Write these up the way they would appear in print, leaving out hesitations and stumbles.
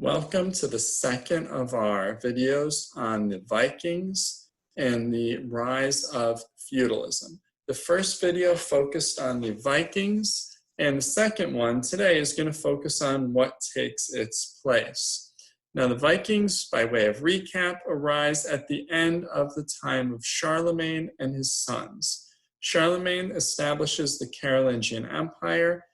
Welcome to the second of our videos on the Vikings and the rise of feudalism. The first video focused on the Vikings, and the second one today is going to focus on what takes its place. Now, the Vikings, by way of recap, arise at the end of the time of Charlemagne and his sons. Charlemagne establishes the Carolingian Empire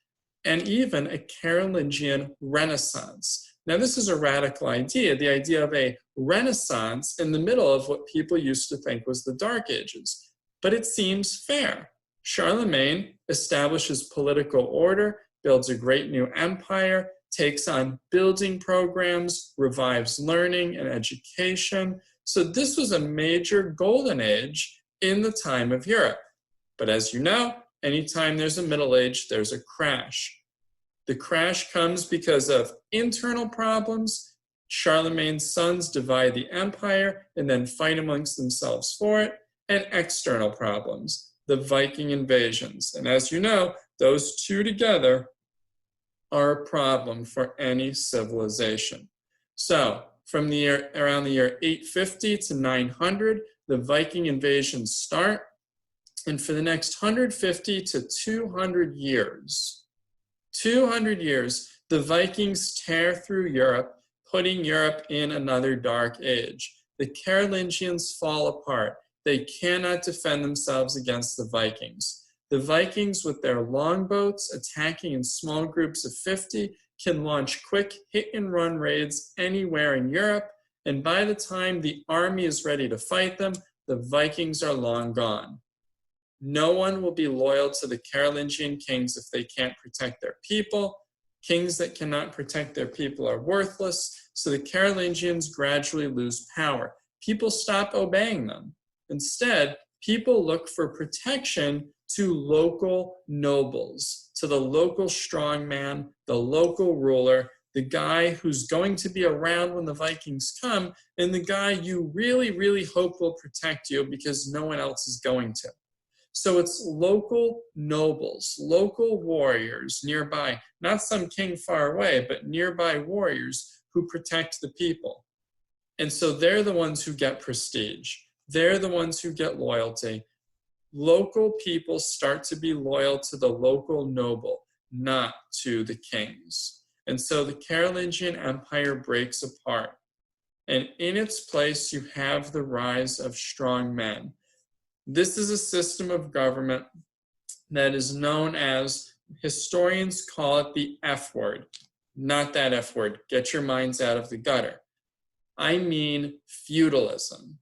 and even a Carolingian Renaissance. Now, this is a radical idea, the idea of a Renaissance in the middle of what people used to think was the Dark Ages. But it seems fair. Charlemagne establishes political order, builds a great new empire, takes on building programs, revives learning and education. So this was a major golden age in the time of Europe. But as you know, anytime there's a Middle Age, there's a crash. The crash comes because of internal problems. Charlemagne's sons divide the empire and then fight amongst themselves for it, and external problems, the Viking invasions. And as you know, those two together are a problem for any civilization. So from around the year 850 to 900, the Viking invasions start. And for the next 150 to 200 years, the Vikings tear through Europe, putting Europe in another dark age. The Carolingians fall apart. They cannot defend themselves against the Vikings. The Vikings, with their longboats attacking in small groups of 50, can launch quick hit-and-run raids anywhere in Europe, and by the time the army is ready to fight them, the Vikings are long gone. No one will be loyal to the Carolingian kings if they can't protect their people. Kings that cannot protect their people are worthless, so the Carolingians gradually lose power. People stop obeying them. Instead, people look for protection to local nobles, to the local strongman, the local ruler, the guy who's going to be around when the Vikings come, and the guy you really, really hope will protect you because no one else is going to. So it's local nobles, local warriors nearby, not some king far away, but nearby warriors who protect the people. And so they're the ones who get prestige. They're the ones who get loyalty. Local people start to be loyal to the local noble, not to the kings. And so the Carolingian Empire breaks apart. And in its place, you have the rise of strong men. This is a system of government that is known as, historians call it the F word. Not that F word. Get your minds out of the gutter. I mean feudalism.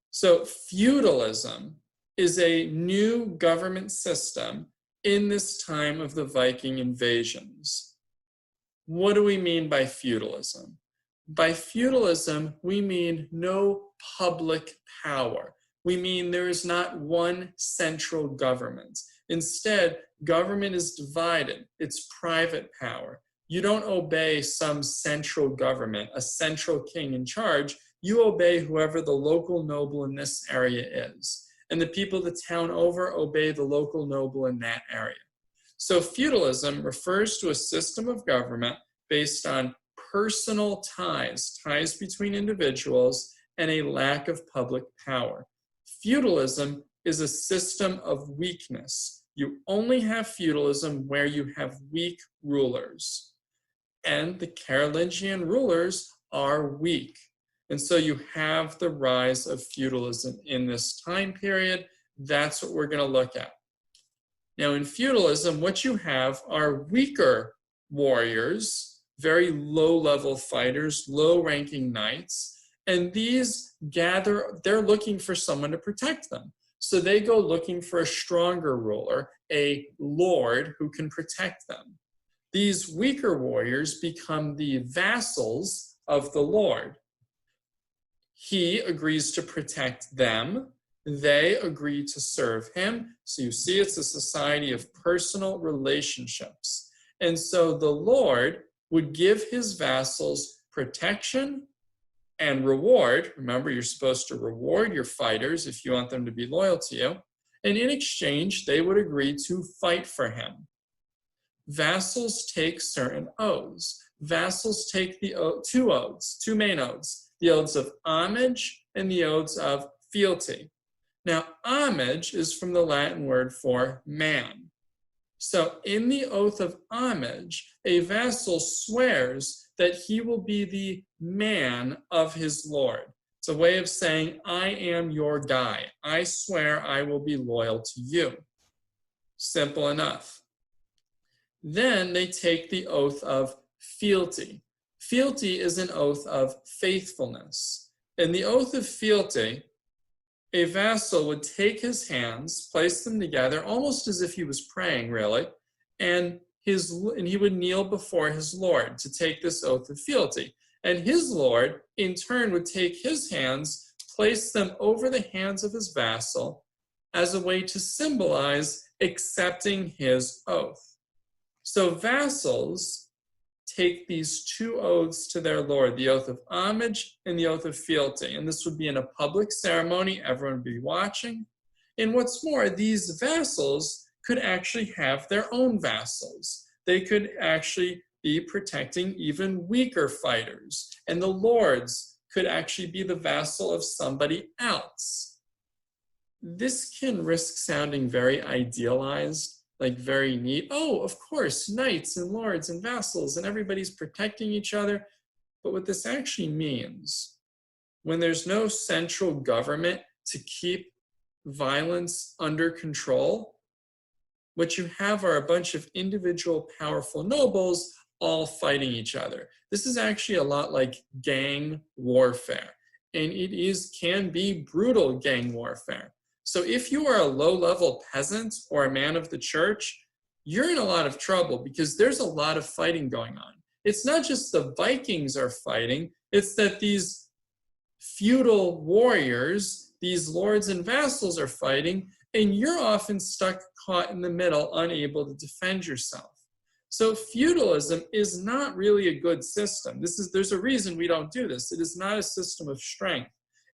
So feudalism is a new government system in this time of the Viking invasions. What do we mean by feudalism? By feudalism, we mean no public power. We mean there is not one central government. Instead, government is divided. It's private power. You don't obey some central government, a central king in charge. You obey whoever the local noble in this area is. And the people of the town over obey the local noble in that area. So feudalism refers to a system of government based on personal ties between individuals, and a lack of public power. Feudalism is a system of weakness. You only have feudalism where you have weak rulers. And the Carolingian rulers are weak. And so you have the rise of feudalism in this time period. That's what we're going to look at. Now, in feudalism, what you have are weaker warriors, very low-level fighters, low-ranking knights, and these gather, they're looking for someone to protect them. So they go looking for a stronger ruler, a lord who can protect them. These weaker warriors become the vassals of the lord. He agrees to protect them. They agree to serve him. So you see, it's a society of personal relationships. And so the lord would give his vassals protection and reward. Remember, you're supposed to reward your fighters if you want them to be loyal to you. And in exchange, they would agree to fight for him. Vassals take certain oaths. vassals take the two main oaths, the oaths of homage and the oaths of fealty. Now, homage is from the Latin word for man. So in the oath of homage, a vassal swears that he will be the man of his lord. It's a way of saying, I am your guy. I swear I will be loyal to you. Simple enough. Then they take the oath of fealty. Fealty is an oath of faithfulness. In the oath of fealty, a vassal would take his hands, place them together, almost as if he was praying, really, and he would kneel before his lord to take this oath of fealty. And his lord, in turn, would take his hands, place them over the hands of his vassal as a way to symbolize accepting his oath. So vassals take these two oaths to their lord, the oath of homage and the oath of fealty. And this would be in a public ceremony, everyone would be watching. And what's more, these vassals could actually have their own vassals. They could actually be protecting even weaker fighters. And the lords could actually be the vassal of somebody else. This can risk sounding very idealized, like very neat. Oh, of course, knights and lords and vassals and everybody's protecting each other. But what this actually means, when there's no central government to keep violence under control, what you have are a bunch of individual powerful nobles all fighting each other. This is actually a lot like gang warfare, and it can be brutal gang warfare. So if you are a low-level peasant or a man of the church, you're in a lot of trouble because there's a lot of fighting going on. It's not just the Vikings are fighting, it's that these feudal warriors, these lords and vassals are fighting, and you're often stuck caught in the middle, unable to defend yourself. So feudalism is not really a good system. There's a reason we don't do this. It is not a system of strength.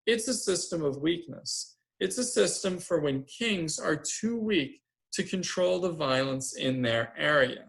It's a system of weakness. It's a system for when kings are too weak to control the violence in their area.